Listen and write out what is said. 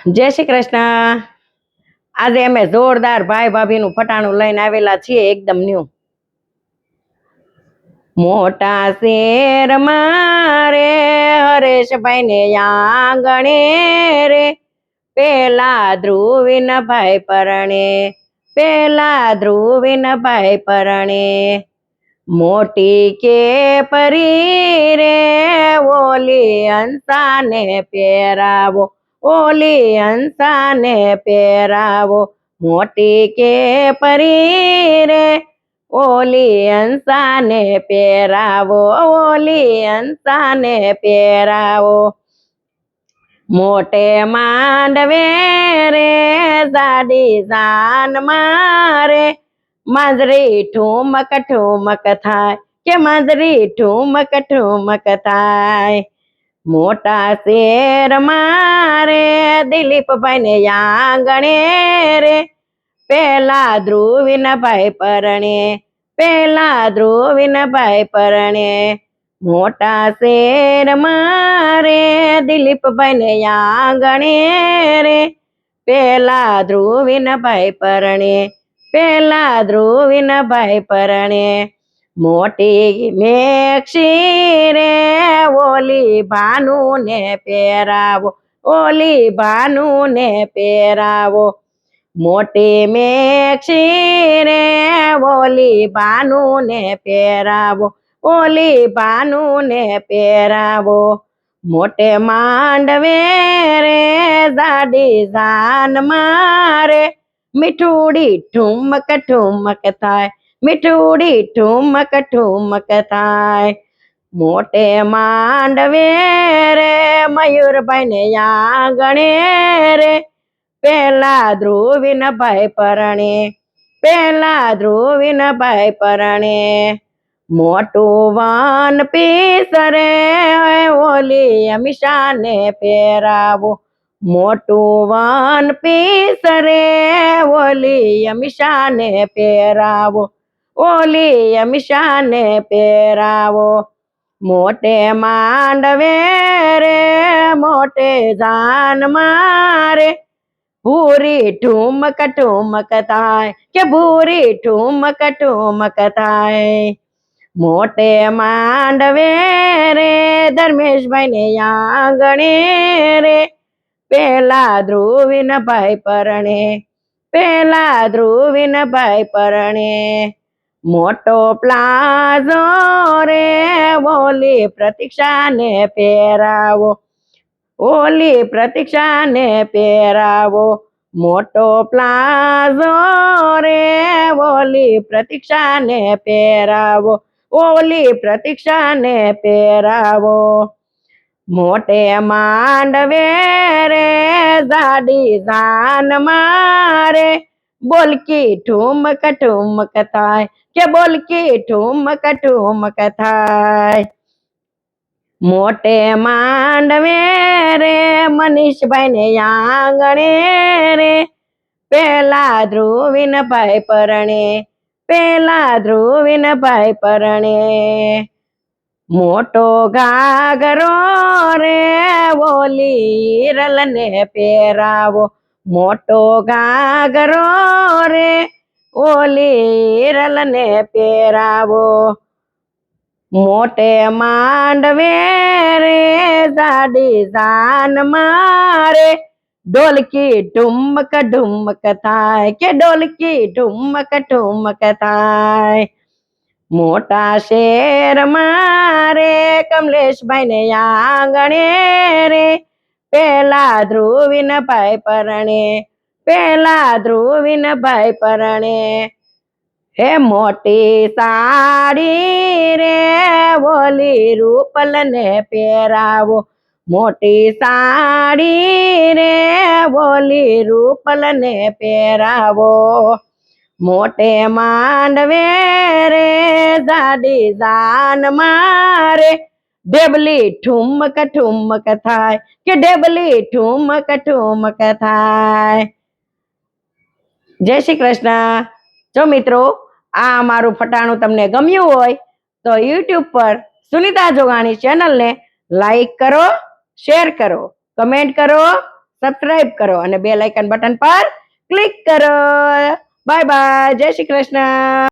જય શ્રી કૃષ્ણ। આજે અમે જોરદાર ભાઈ ભાભીનું ફટાણું લઈને આવેલા છીએ, એકદમ ન્યુ। મોટા શેર મારે હરેશભાઈ ને આંગણે રે, પેલા ધ્રુવીન ભાઈ પરણે, પેલા ધ્રુવીન ભાઈ પરણે। મોટી કે પરી રે ઓલી હંસાને પહેરાવો, ઓલી હંસાને પહેરાવો। મોટી કે પરી રે ઓલી હંસાને પહેરાવો, ઓલી હંસાને પહેરાવો। મોટે માંડવે રે જાડી જાન મારે, માંજરી ઠુમક ઠુમક થાય, કે માંજરી ઠુમક ઠુમક થાય। મોટા શેર મારે દિલીપભાઈ ને આંગણે રે, પેલા ધ્રુવીન ભાઈ પરણે, પેલા ધ્રુવીન ભાઈ પરણે। મોટા શેર મારે દિલીપભાઈ ને આંગણે રે, પેલા ધ્રુવીન ભાઈ પરણે, પેલા ધ્રુવીન ભાઈ પરણે। મોટી મેક્ષી રે ઓલી ભાનુ ને પહેરાવો, ઓલી ભાનુ ને પહેરાવો। મોટી મેક્ષી રે ઓલી ભાનુ ને પહેરાવો, ઓલી ભાનુ ને પહેરાવો। મોટે માંડવે રે જાડી જાન મારે, મીઠુડી ઠુમક ઠુમક થાય, મીઠુડી ઠુમક ઠુમક થાય। મોટે માંડવે રે મયુરભાઈ ને આંગણે રે, પેલા ધ્રુવીન ભાઈ પરણે, પેલા ધ્રુવીન ભાઈ પરણે। મોટું વન પીસ રે ઓલી અમીષાને પહેરાવો, મોટું વન પીસ રે ઓલી અમીષાને પહેરાવો, ઓલી અમીષાને પહેરાવો। મોટે માંડવે રે મોટે જાન મારે, ભૂરી ઠુમક ઠુમક થાય, કે ભૂરી ઠુમક ઠુમક થાય। મોટે માંડવે રે ધર્મેશભાઈ ને આંગણે રે, પેલા ધ્રુવીન ભાઈ પરણે, પેલા ધ્રુવીન ભાઈ પરણે। મોટો પ્લાઝો રે ઓલી પ્રતીક્ષાને પહેરાવો, ઓલી પ્રતીક્ષાને પહેરાવો। મોટો પ્લાઝો રે ઓલી પ્રતીક્ષાને પહેરાવો, ઓલી પ્રતીક્ષાને પહેરાવો। મોટે માંડવે રે જાડી જાન મારે, બોલકી ઠુમક ઠુમક થાય, કે બોલકી ઠુમક ઠુમક થાય। મોટે માંડવે રે મનીષભાઈ ને આંગણે રે, પેલા ધ્રુવીન ભાઈ પરણે, પેલા ધ્રુવીન ભાઈ પરણે। મોટો ઘાઘરો રે ઓલી હિરલ ને પહેરાવો, મોટો ઘાઘરો રે ઓલી હિરલ ને પહેરાવો। મોટે માંડવે રે જાડી જાન મારે, ઢોલકી ઢુમક ઢુમક થાય, કે ઢોલકી ઢુમક ઢુમક થાય। મોટા શેર મારે કમલેશભાઈ ને આંગણે રે, પેલા ધ્રુવીન ભાઈ પરણે, પેલા ધ્રુવીન ભાઈ પરણે। હે મોટી સાડી રે ઓલી રૂપલ ને પહેરાવો, મોટી સાડી રે ઓલી રૂપલ ને પહેરાવો। મોટે માંડવે રે જાડી જાન મારે, ઢેબલી ઠુમક ઠુમક થાય, કે ઢેબલી ઠુમક ઠુમક થાય। જય શ્રી કૃષ્ણ। જો મિત્રો આ અમારું ફટાણું તમને ગમ્યું હોય તો યુટ્યુબ પર સુનિતા જોગાણી ચેનલને લાઈક કરો, શેર કરો, કમેન્ટ કરો, સબસ્ક્રાઇબ કરો અને બેલ આઇકન બટન પર ક્લિક કરો. Bye bye. જય શ્રી કૃષ્ણ.